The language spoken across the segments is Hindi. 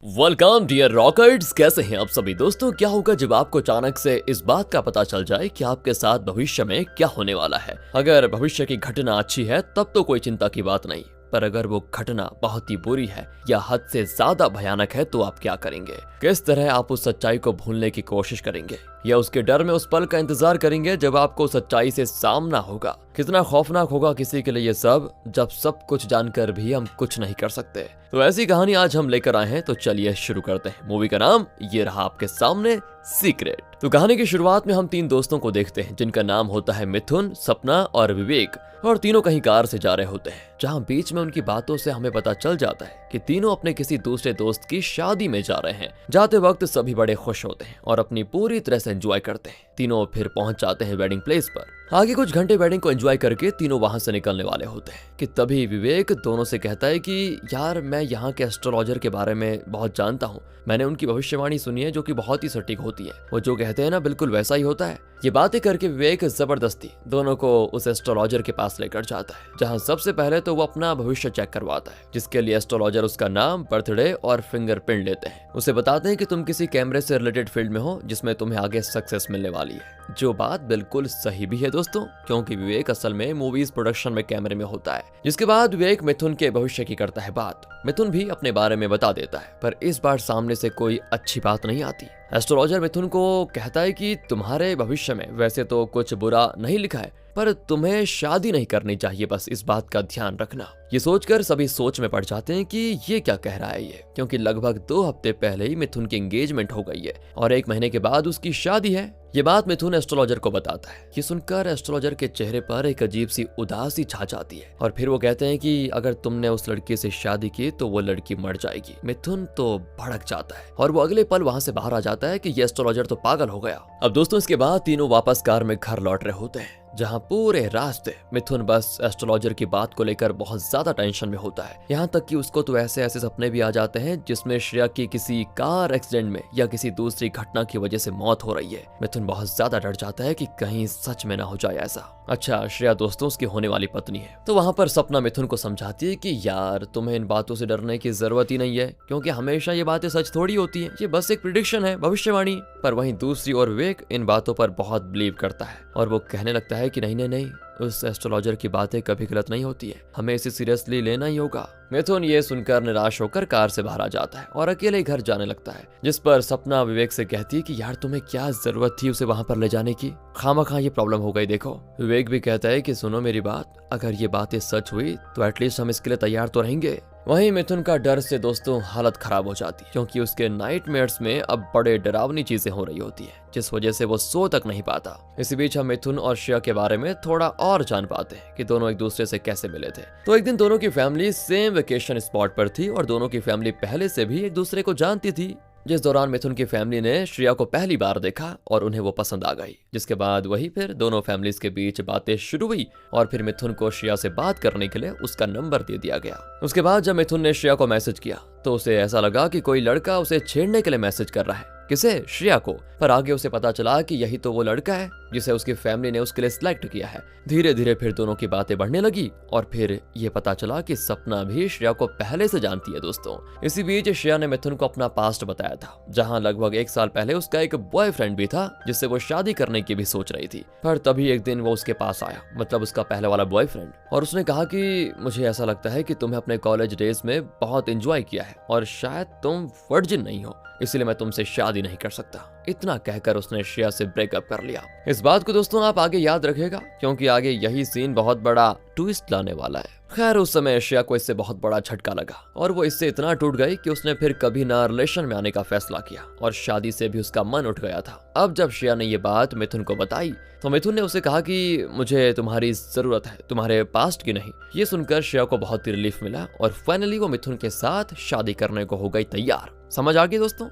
वेलकम डियर रॉकर्ड्स, कैसे हैं आप सभी दोस्तों। क्या होगा जब आपको अचानक से इस बात का पता चल जाए कि आपके साथ भविष्य में क्या होने वाला है। अगर भविष्य की घटना अच्छी है तब तो कोई चिंता की बात नहीं, पर अगर वो घटना बहुत ही बुरी है या हद से ज्यादा भयानक है तो आप क्या करेंगे। किस तरह आप उस सच्चाई को भूलने की कोशिश करेंगे या उसके डर में उस पल का इंतजार करेंगे जब आपको सच्चाई से सामना होगा। कितना खौफनाक होगा किसी के लिए ये सब, जब सब कुछ जानकर भी हम कुछ नहीं कर सकते। तो ऐसी कहानी आज हम लेकर आए हैं, तो चलिए शुरू करते हैं। मूवी का नाम ये रहा आपके सामने, सीक्रेट। तो कहानी की शुरुआत में हम तीन दोस्तों को देखते हैं जिनका नाम होता है मिथुन, सपना और विवेक, और तीनों कहीं कार से जा रहे होते हैं, जहां बीच में उनकी बातों से हमें पता चल जाता है कि तीनों अपने किसी दूसरे दोस्त की शादी में जा रहे हैं। जाते वक्त सभी बड़े खुश होते हैं और अपनी पूरी तरह से एंजॉय करते हैं। तीनों फिर पहुंच जाते हैं वेडिंग प्लेस पर। आगे कुछ घंटे वेडिंग को एंजॉय करके तीनों वहां से निकलने वाले होते हैं कि तभी विवेक दोनों से कहता है कि यार, मैं यहाँ के एस्ट्रोलॉजर के बारे में बहुत जानता हूँ। मैंने उनकी भविष्यवाणी सुनी है जो कि बहुत ही सटीक होती है। वो जो कहते हैं ना, बिल्कुल वैसा ही होता है। ये बातें करके विवेक जबरदस्ती दोनों को उस एस्ट्रोलॉजर के पास लेकर जाता है, जहाँ सबसे पहले तो वो अपना भविष्य चेक करवाता है, जिसके लिए एस्ट्रोलॉजर उसका नाम, बर्थडे और फिंगरप्रिंट लेते हैं। उसे बताते हैं कि तुम किसी कैमरे से रिलेटेड फील्ड में हो जिसमें तुम्हें आगे सक्सेस मिलने वाली है। जो बात बिल्कुल सही भी है दोस्तों, क्योंकि विवेक असल में मूवीज प्रोडक्शन में कैमरे में होता है। जिसके बाद विवेक मिथुन के भविष्य की करता है बात। मिथुन भी अपने बारे में बता देता है, पर इस बार सामने से कोई अच्छी बात नहीं आती। एस्ट्रोलॉजर मिथुन को कहता है कि तुम्हारे भविष्य में वैसे तो कुछ बुरा नहीं लिखा है, पर तुम्हें शादी नहीं करनी चाहिए, बस इस बात का ध्यान रखना। ये सोचकर सभी सोच में पड़ जाते हैं कि ये क्या कह रहा है ये, क्योंकि लगभग 2 हफ्ते पहले ही मिथुन की एंगेजमेंट हो गई है और 1 महीने के बाद उसकी शादी है। ये बात मिथुन एस्ट्रोलॉजर को बताता है। ये सुनकर एस्ट्रोलॉजर के चेहरे पर एक अजीब सी उदासी छा जाती है और फिर वो कहते हैं कि अगर तुमने उस लड़की से शादी की तो वो लड़की मर जाएगी। मिथुन तो भड़क जाता है और वो अगले पल वहां से बाहर आ जाता है कि ये एस्ट्रोलॉजर तो पागल हो गया। अब दोस्तों, इसके बाद तीनों वापस कार में घर लौट रहे होते हैं, जहां पूरे रास्ते मिथुन बस एस्ट्रोलॉजर की बात को लेकर बहुत ज्यादा टेंशन में होता है। यहाँ तक कि उसको तो ऐसे ऐसे सपने भी आ जाते हैं जिसमें श्रेया की किसी कार एक्सीडेंट में या किसी दूसरी घटना की वजह से मौत हो रही है। मिथुन बहुत ज्यादा डर जाता है कि कहीं सच में ना हो जाए ऐसा। अच्छा, श्रेया दोस्तों उसकी होने वाली पत्नी है। तो वहां पर सपना मिथुन को समझाती है कि यार, तुम्हें इन बातों से डरने की जरूरत ही नहीं है, क्योंकि हमेशा ये बातें सच थोड़ी होती है, ये बस एक प्रिडिक्शन है, भविष्यवाणी। पर वहीं दूसरी ओर विवेक इन बातों पर बहुत बिलीव करता है और वो कहने लगता है कि नहीं नहीं नहीं, उस एस्ट्रोलॉजर की बातें कभी गलत नहीं होती है, हमें इसे सीरियसली लेना ही होगा। मिथुन ये सुनकर निराश होकर कार से बाहर आ जाता है और अकेले घर जाने लगता है, जिस पर सपना विवेक से कहती है कि यार, तुम्हें क्या जरूरत थी उसे वहां पर ले जाने की, खामखा ये प्रॉब्लम हो गई। देखो, विवेक भी कहता है कि सुनो मेरी बात, अगर ये बातें सच हुई तो एटलीस्ट हम इसके लिए तैयार तो रहेंगे। वहीं मिथुन का डर से दोस्तों हालत खराब हो जाती है, क्योंकि उसके नाइटमेयर्स में अब बड़े डरावनी चीजें हो रही होती है, जिस वजह से वो सो तक नहीं पाता। इसी बीच हम मिथुन और श्रेया के बारे में थोड़ा और जान पाते हैं कि दोनों एक दूसरे से कैसे मिले थे। तो एक दिन दोनों की फैमिली सेम वेकेशन स्पॉट पर थी और दोनों की फैमिली पहले से भी एक दूसरे को जानती थी, जिस दौरान मिथुन की फैमिली ने श्रेया को पहली बार देखा और उन्हें वो पसंद आ गई। जिसके बाद वही फिर दोनों फैमिलीज के बीच बातें शुरू हुई और फिर मिथुन को श्रेया से बात करने के लिए उसका नंबर दे दिया गया। उसके बाद जब मिथुन ने श्रेया को मैसेज किया तो उसे ऐसा लगा कि कोई लड़का उसे छेड़ने के लिए मैसेज कर रहा है। किसे? श्रेया को। पर आगे उसे पता चला कि यही तो वो लड़का है जिसे उसकी फैमिली ने उसके लिए सिलेक्ट किया है। धीरे धीरे फिर दोनों की बातें बढ़ने लगी और फिर ये पता चला कि सपना भी श्रेया को पहले से जानती है दोस्तों। इसी बीच श्रेया ने मिथुन को अपना पास्ट बताया था, जहां लगभग 1 साल पहले उसका एक बॉयफ्रेंड भी था जिससे वो शादी करने की भी सोच रही थी। पर तभी एक दिन वो उसके पास आया, मतलब उसका पहले वाला बॉयफ्रेंड, और उसने कहा कि मुझे ऐसा लगता है कि तुम्हें अपने कॉलेज डेज में बहुत एंजॉय किया है और शायद तुम वर्जिन नहीं हो, इसलिए मैं तुमसे शादी नहीं कर सकता। इतना कहकर उसने श्रेया से ब्रेकअप कर लिया। इस बात को दोस्तों आप आगे याद रखिएगा, क्योंकि आगे यही सीन बहुत बड़ा ट्विस्ट लाने वाला है। खैर, उस समय श्रेया को इससे बहुत बड़ा झटका लगा और वो इससे इतना टूट गई कि उसने फिर कभी ना रिलेशन में आने का फैसला किया और शादी से भी उसका मन उठ गया था। अब जब श्रेया ने ये बात मिथुन को बताई तो मिथुन ने उसे कहा कि मुझे तुम्हारी जरूरत है, तुम्हारे पास्ट की नहीं। ये सुनकर श्रेया को बहुत ही रिलीफ मिला और फाइनली वो मिथुन के साथ शादी करने को हो गई तैयार। समझ आ गई दोस्तों?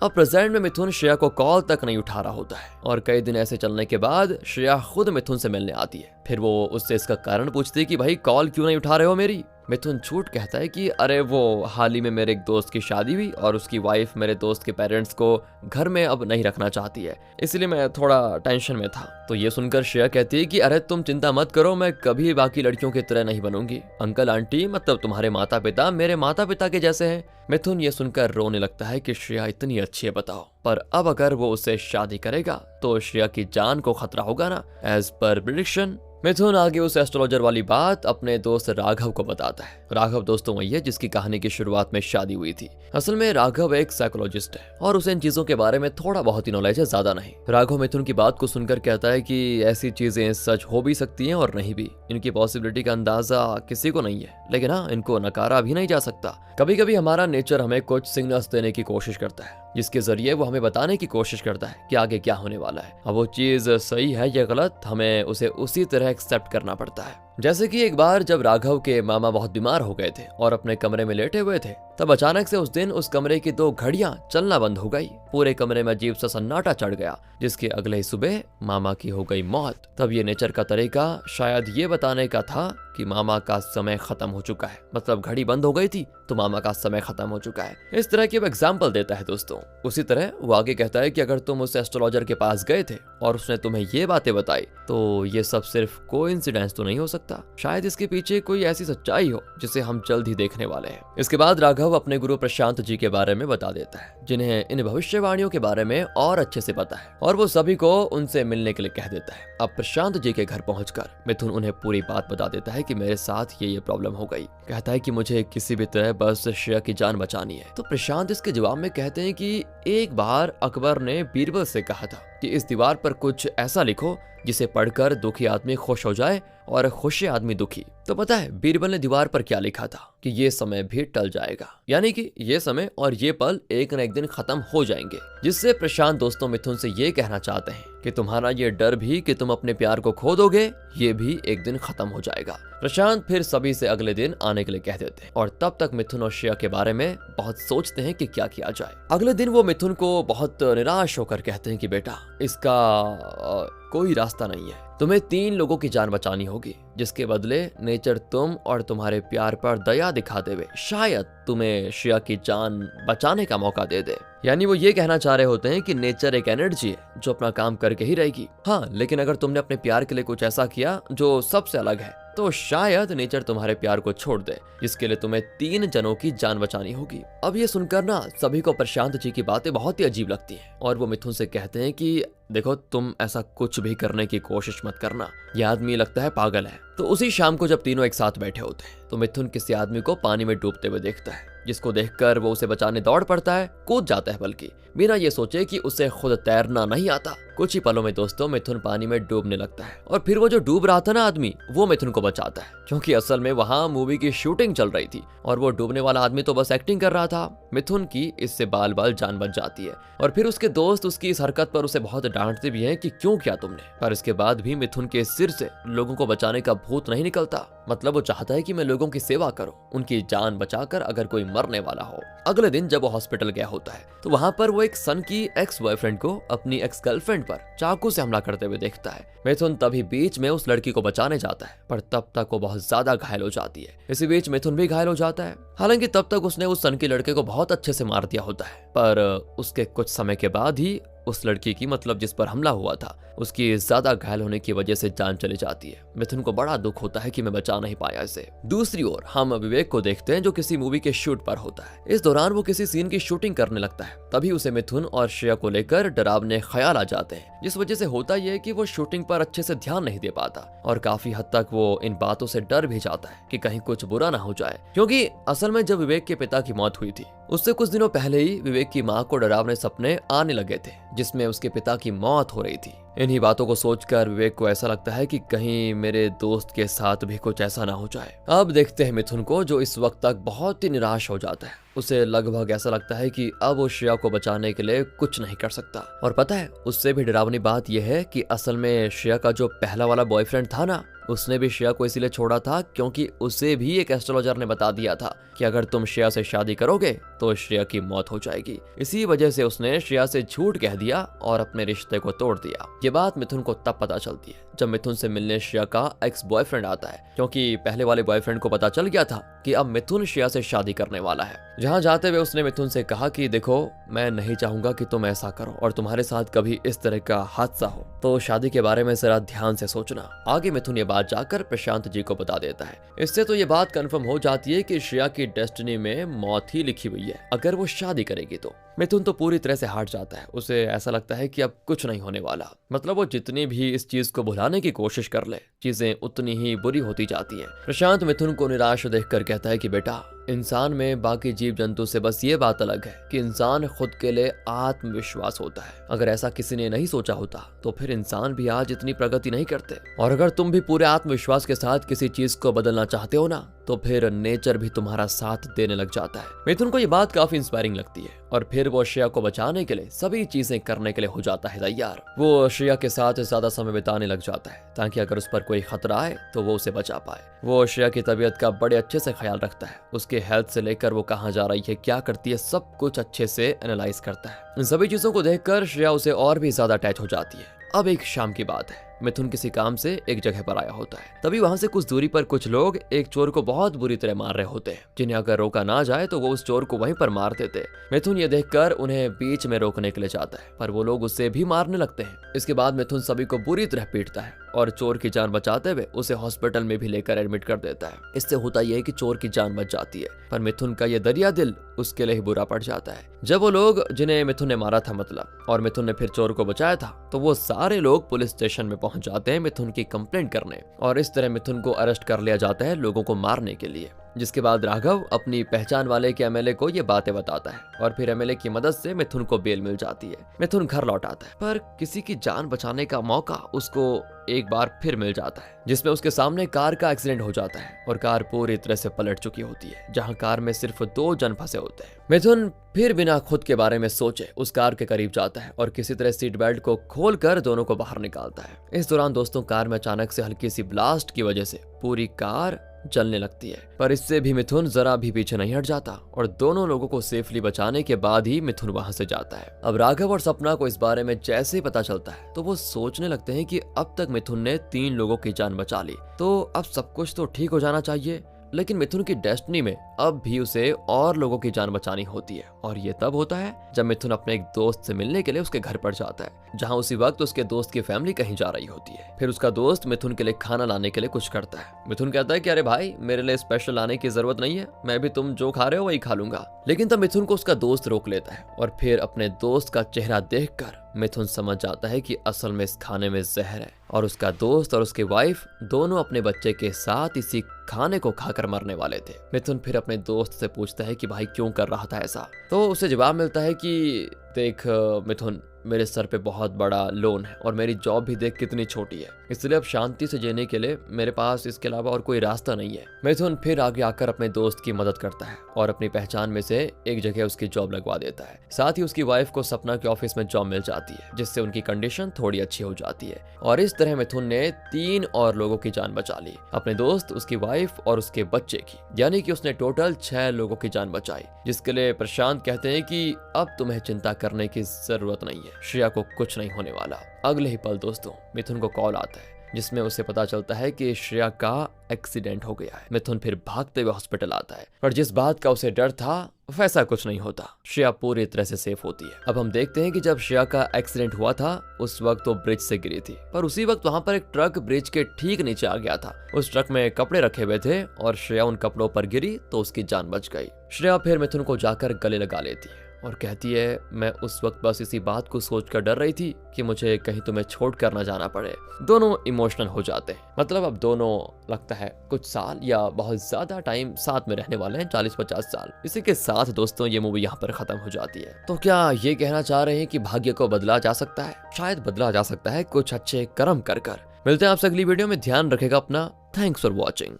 अब प्रेजेंट में मिथुन श्रेया को कॉल तक नहीं उठा रहा होता है और कई दिन ऐसे चलने के बाद श्रेया खुद मिथुन से मिलने आती है। फिर वो उससे इसका कारण पूछती है कि भाई, कॉल क्यों नहीं उठा रहे हो मेरी। मिथुन झूठ कहता है कि अरे वो हाल ही में मेरे एक दोस्त की शादी हुई और उसकी वाइफ मेरे दोस्त के पेरेंट्स को घर में अब नहीं रखना चाहती है, इसलिए मैं थोड़ा टेंशन में था। तो ये सुनकर श्रेया कहती है कि अरे तुम चिंता मत करो, मैं कभी बाकी लड़कियों की तरह नहीं बनूंगी। अंकल आंटी मतलब तुम्हारे माता पिता मेरे माता पिता के जैसे हैं। मिथुन ये सुनकर रोने लगता है कि श्रेया इतनी अच्छी है बताओ, पर अब अगर वो उससे शादी करेगा तो श्रेया की जान को खतरा होगा ना। एज पर प्रिडिक्शन मिथुन आगे उस एस्ट्रोलॉजर वाली बात अपने दोस्त राघव को बताता है। राघव दोस्तों वही है जिसकी कहानी की शुरुआत में शादी हुई थी। असल में राघव एक साइकोलॉजिस्ट है और उसे इन चीजों के बारे में थोड़ा बहुत ही नॉलेज है, ज्यादा नहीं। राघव मिथुन की बात को सुनकर कहता है कि ऐसी चीजें सच हो भी सकती हैं और नहीं भी। इनकी पॉसिबिलिटी का अंदाजा किसी को नहीं है, लेकिन हाँ इनको नकारा भी नहीं जा सकता। कभी कभी हमारा नेचर हमें कुछ सिग्नल्स देने की कोशिश करता है, जिसके जरिए वो हमें बताने की कोशिश करता है कि आगे क्या होने वाला है। अब वो चीज सही है या गलत, हमें उसे उसी तरह एक्सेप्ट करना पड़ता है। जैसे कि एक बार जब राघव के मामा बहुत बीमार हो गए थे और अपने कमरे में लेटे हुए थे, तब अचानक से उस दिन उस कमरे की 2 घड़ियां चलना बंद हो गई। पूरे कमरे में अजीब सा सन्नाटा चढ़ गया, जिसके अगले ही सुबह मामा की हो गई मौत। तब ये नेचर का तरीका शायद ये बताने का था कि मामा का समय खत्म हो चुका है। मतलब घड़ी बंद हो गई थी तो मामा का समय खत्म हो चुका है। इस तरह की एग्जाम्पल देता है दोस्तों। उसी तरह वो आगे कहता है कि अगर तुम उस एस्ट्रोलॉजर के पास गए थे और उसने तुम्हें ये बातें बताई, तो ये सब सिर्फ कोइंसिडेंस तो नहीं हो सकता। शायद इसके पीछे कोई ऐसी सच्चाई हो जिसे हम जल्द ही देखने वाले हैं। इसके बाद राघव अपने गुरु प्रशांत जी के बारे में बता देता है, जिन्हें इन भविष्यवाणियों के बारे में और अच्छे से पता है, और वो सभी को उनसे मिलने के लिए कह देता है। अब प्रशांत जी के घर पहुंचकर मिथुन उन्हें पूरी बात बता देता है कि मेरे साथ ये प्रॉब्लम हो गई। कहता है कि मुझे किसी भी तरह बस श्रेया की जान बचानी है। तो प्रशांत इसके जवाब में कहते हैं कि एक बार अकबर ने बीरबल से कहा था कि इस दीवार पर कुछ ऐसा लिखो जिसे पढ़कर दुखी आदमी खुश हो जाए और खुशी आदमी दुखी। तो पता है बीरबल ने दीवार पर क्या लिखा था? कि ये समय भी टल जाएगा, यानी कि ये समय और ये पल एक न एक दिन खत्म हो जाएंगे। जिससे प्रशांत दोस्तों मिथुन से ये कहना चाहते हैं कि तुम्हारा ये डर भी कि तुम अपने प्यार को खो दोगे, ये भी एक दिन खत्म हो जाएगा। प्रशांत फिर सभी से अगले दिन आने के लिए कह देते हैं और तब तक मिथुन और श्रेया के बारे में बहुत सोचते हैं कि क्या किया जाए। अगले दिन वो मिथुन को बहुत निराश होकर कहते हैं कि बेटा इसका कोई रास्ता नहीं है, तुम्हें 3 लोगों की जान बचानी होगी, जिसके बदले नेचर तुम और तुम्हारे प्यार पर दया दिखा देवे, शायद तुम्हें श्रेया की जान बचाने का मौका दे दे। यानी वो ये कहना चाह रहे होते हैं कि नेचर एक एनर्जी है जो अपना काम करके ही रहेगी। हाँ, लेकिन अगर तुमने अपने प्यार के लिए कुछ ऐसा किया जो सबसे अलग है, तो शायद नेचर तुम्हारे प्यार को छोड़ दे, जिसके लिए तुम्हें 3 जनों की जान बचानी होगी। अब ये सुनकर ना सभी को प्रशांत जी की बातें बहुत ही अजीब लगती हैं और वो मिथुन से कहते हैं कि देखो तुम ऐसा कुछ भी करने की कोशिश मत करना, यह आदमी लगता है पागल है। तो उसी शाम को जब तीनों एक साथ बैठे होते हैं तो मिथुन किसी आदमी को पानी में डूबते हुए देखता है, जिसको देखकर वो उसे बचाने दौड़ पड़ता है, कूद जाता है, बल्कि बिना ये सोचे कि उसे खुद तैरना नहीं आता। कुछ ही पलों में दोस्तों मिथुन पानी में डूबने लगता है और फिर वो जो डूब रहा था ना आदमी, वो मिथुन को बचाता है, क्योंकि असल में वहां मूवी की शूटिंग चल रही थी और वो डूबने वाला आदमी तो बस एक्टिंग कर रहा था। मिथुन की इससे बाल बाल जान बच जाती है और फिर उसके दोस्त उसकी इस हरकत पर उसे बहुत डांटते भी हैं कि क्यों किया तुमने, पर इसके बाद भी मिथुन के सिर से लोगों को बचाने का भूत नहीं निकलता। मतलब वो चाहता है कि मैं लोगों की सेवा करूं, उनकी जान बचाकर अगर कोई मरने वाला हो। अगले दिन जब वो हॉस्पिटल गया होता है तो वहां पर वो एक सन की एक्स बॉयफ्रेंड को अपनी एक्स गर्लफ्रेंड पर चाकू से हमला करते हुए देखता है। मिथुन तभी बीच में उस लड़की को बचाने जाता है, पर तब तक वो बहुत ज्यादा घायल हो जाती है। इसी बीच मिथुन भी घायल हो जाता है। हालांकि तब तक उसने उस सन के लड़के को बहुत अच्छे से मार दिया होता है, पर उसके कुछ समय के बाद ही उस लड़की की, मतलब जिस पर हमला हुआ था, उसकी ज्यादा घायल होने की वजह से जान चली जाती है। मिथुन को बड़ा दुख होता है कि मैं बचा नहीं पाया इसे। दूसरी ओर हम विवेक को देखते हैं जो किसी मूवी के शूट पर होता है। इस दौरान वो किसी सीन की शूटिंग करने लगता है, तभी उसे मिथुन और श्रेया को लेकर डरावने ख्याल आ जाते हैं, जिस वजह से होता यह है कि वो शूटिंग पर अच्छे से ध्यान नहीं दे पाता और काफी हद तक वो इन बातों से डर भी जाता है कि कहीं कुछ बुरा ना हो जाए। क्योंकि असल में जब विवेक के पिता की मौत हुई थी, उससे कुछ दिनों पहले ही विवेक की माँ को डरावने सपने आने लगे थे, जिसमें उसके पिता की मौत हो रही थी। इन्हीं बातों को सोचकर विवेक को ऐसा लगता है कि कहीं मेरे दोस्त के साथ भी कुछ ऐसा ना हो जाए। अब देखते हैं मिथुन को, जो इस वक्त तक बहुत ही निराश हो जाता है। उसे लगभग ऐसा लगता है कि अब वो श्रेया को बचाने के लिए कुछ नहीं कर सकता। और पता है उससे भी डरावनी बात यह है कि असल में श्रेया का जो पहला वाला बॉयफ्रेंड था ना, उसने भी श्रेया को इसीलिए छोड़ा था क्योंकि उसे भी एक एस्ट्रोलॉजर ने बता दिया था कि अगर तुम श्रेया से शादी करोगे तो श्रेया की मौत हो जाएगी। इसी वजह से उसने श्रेया से झूठ कह दिया और अपने रिश्ते को तोड़ दिया, ये बात मिथुन को तब पता चलती है जब मिथुन से मिलने श्रेया का एक्स बॉयफ्रेंड आता है, क्योंकि पहले वाले बॉयफ्रेंड को पता चल गया था कि अब मिथुन श्रेया से शादी करने वाला है। जहां जाते हुए उसने मिथुन से कहा कि देखो, मैं नहीं चाहूंगा कि तुम ऐसा करो और तुम्हारे साथ कभी इस तरह का हादसा हो, तो शादी के बारे में जरा ध्यान से सोचना। आगे मिथुन ये बात जाकर प्रशांत जी को बता देता है। इससे तो ये बात कंफर्म हो जाती है कि श्रेया की डेस्टिनी में मौत ही लिखी हुई है अगर वो शादी करेगी तो। मिथुन तो पूरी तरह से हार जाता है। उसे ऐसा लगता है कि अब कुछ नहीं होने वाला। मतलब वो जितनी भी इस चीज को भुलाने की कोशिश कर ले, चीजें उतनी ही बुरी होती जाती हैं। प्रशांत मिथुन को निराश देखकर कहता है कि बेटा, इंसान में बाकी जीव जंतु से बस ये बात अलग है कि इंसान खुद के लिए आत्मविश्वास होता है। अगर ऐसा किसी ने नहीं सोचा होता तो फिर इंसान भी आज इतनी प्रगति नहीं करते। और अगर तुम भी पूरे आत्मविश्वास के साथ किसी चीज को बदलना चाहते हो ना, तो फिर नेचर भी तुम्हारा साथ देने लग जाता है। मिथुन को ये बात काफी इंस्पायरिंग लगती है और फिर वो श्रेया को बचाने के लिए सभी चीजें करने के लिए हो जाता है तैयार। वो श्रेया के साथ ज्यादा समय बिताने लग जाता है ताकि अगर उस पर कोई खतरा आए तो वो उसे बचा पाए। वो श्रेया की तबीयत का बड़े अच्छे से ख्याल रखता है। उसके हेल्थ से लेकर वो कहाँ जा रही है, क्या करती है, सब कुछ अच्छे से एनालाइज करता है। इन सभी चीजों को देखकर श्रेया उसे और भी ज्यादा अटैच हो जाती है। अब एक शाम की बात है। मिथुन किसी काम से एक जगह पर आया होता है। तभी वहां से कुछ दूरी पर कुछ लोग एक चोर को बहुत बुरी तरह मार रहे होते हैं, जिन्हें अगर रोका ना जाए तो वो उस चोर को वहीं पर मार देते। मिथुन ये देखकर उन्हें बीच में रोकने के लिए जाता है, पर वो लोग उससे भी मारने लगते हैं। इसके बाद मिथुन सभी को बुरी तरह पीटता है और चोर की जान बचाते हुए उसे हॉस्पिटल में भी लेकर एडमिट कर देता है। इससे होता यह है कि चोर की जान बच जाती है, पर मिथुन का ये दरिया दिल उसके लिए ही बुरा पड़ जाता है। जब वो लोग जिन्हें मिथुन ने मारा था और मिथुन ने फिर चोर को बचाया था, तो वो सारे लोग पुलिस स्टेशन में पहुंच जाते हैं मिथुन की कंप्लेंट करने, और इस तरह मिथुन को अरेस्ट कर लिया जाता है लोगों को मारने के लिए। जिसके बाद राघव अपनी पहचान वाले के एमएलए को ये बातें बताता है और फिर एमएलए की मदद से मिथुन को बेल मिल जाती है। मिथुन घर लौट आता है, पर किसी की जान बचाने का मौका उसको एक बार फिर मिल जाता है, जिसमें उसके सामने कार का एक्सीडेंट हो जाता है और कार पूरी तरह से पलट चुकी होती है, जहां कार में सिर्फ 2 जन फंसे होते हैं। मिथुन फिर बिना खुद के बारे में सोचे उस कार के करीब जाता है और किसी तरह सीट बेल्ट को खोलकर दोनों को बाहर निकालता है। इस दौरान दोस्तों, कार में अचानक से हल्की सी ब्लास्ट की वजह से पूरी कार जलने लगती है, पर इससे भी मिथुन जरा भी पीछे नहीं हट जाता और दोनों लोगों को सेफली बचाने के बाद ही मिथुन वहां से जाता है। अब राघव और सपना को इस बारे में जैसे ही पता चलता है तो वो सोचने लगते हैं कि अब तक मिथुन ने 3 लोगों की जान बचा ली, तो अब सब कुछ तो ठीक हो जाना चाहिए। लेकिन मिथुन की डेस्टिनी में अब भी उसे और लोगों की जान बचानी होती है, और ये तब होता है जब मिथुन अपने एक दोस्त से मिलने के लिए उसके घर पर जाता है, जहां उसी वक्त उसके दोस्त की फैमिली कहीं जा रही होती है। फिर उसका दोस्त मिथुन के लिए खाना लाने के लिए कुछ करता है। मिथुन कहता है कि अरे भाई, मेरे लिए स्पेशल लाने की जरूरत नहीं है, मैं भी तुम जो खा रहे हो वही खा लूंगा। लेकिन तब मिथुन को उसका दोस्त रोक लेता है और फिर अपने दोस्त का चेहरा देखकर मिथुन समझ जाता है कि असल में इस खाने में जहर है और उसका दोस्त और उसकी वाइफ दोनों अपने बच्चे के साथ इसी खाने को खाकर मरने वाले थे। मिथुन फिर अपने दोस्त से पूछता है कि भाई क्यों कर रहा था ऐसा, तो उसे जवाब मिलता है कि देख मिथुन, मेरे सर पे बहुत बड़ा लोन है और मेरी जॉब भी देख कितनी छोटी है, इसलिए अब शांति से जीने के लिए मेरे पास इसके अलावा और कोई रास्ता नहीं है। मिथुन फिर आगे आकर अपने दोस्त की मदद करता है और अपनी पहचान में से एक जगह उसकी जॉब लगवा देता है। साथ ही उसकी वाइफ को सपना के ऑफिस में जॉब मिल जाती है, जिससे उनकी कंडीशन थोड़ी अच्छी हो जाती है। और इस तरह मिथुन ने 3 और लोगों की जान बचा ली, अपने दोस्त, उसकी वाइफ और उसके बच्चे की, यानी कि उसने टोटल 6 लोगों की जान बचाई, जिसके लिए प्रशांत कहते हैं कि अब तुम्हें चिंता करने की जरूरत नहीं है, श्रेया को कुछ नहीं होने वाला। अगले ही पल दोस्तों, मिथुन को कॉल आता है जिसमें उसे पता चलता है कि श्रेया का एक्सीडेंट हो गया है। मिथुन फिर भागते हुए हॉस्पिटल आता है, पर जिस बात का उसे डर था वैसा कुछ नहीं होता। श्रेया पूरी तरह से सेफ होती है। अब हम देखते हैं कि जब श्रेया का एक्सीडेंट हुआ था उस वक्त वो ब्रिज से गिरी थी, पर उसी वक्त वहां पर एक ट्रक ब्रिज के ठीक नीचे आ गया था। उस ट्रक में कपड़े रखे हुए थे और श्रेया उन कपड़ों पर गिरी तो उसकी जान बच गई। श्रेया फिर मिथुन को जाकर गले लगा लेती है और कहती है, मैं उस वक्त बस इसी बात को सोचकर डर रही थी कि मुझे कहीं तुम्हें छोड़ कर ना जाना पड़े। दोनों इमोशनल हो जाते हैं, मतलब अब दोनों लगता है कुछ साल या बहुत ज्यादा टाइम साथ में रहने वाले हैं, 40-50 साल। इसी के साथ दोस्तों ये मूवी यहाँ पर खत्म हो जाती है। तो क्या ये कहना चाह रहे हैं कि भाग्य को बदला जा सकता है? शायद बदला जा सकता है कुछ अच्छे कर्म कर कर। मिलते हैं आपसे अगली वीडियो में, ध्यान रखेगा अपना। Thanks for watching.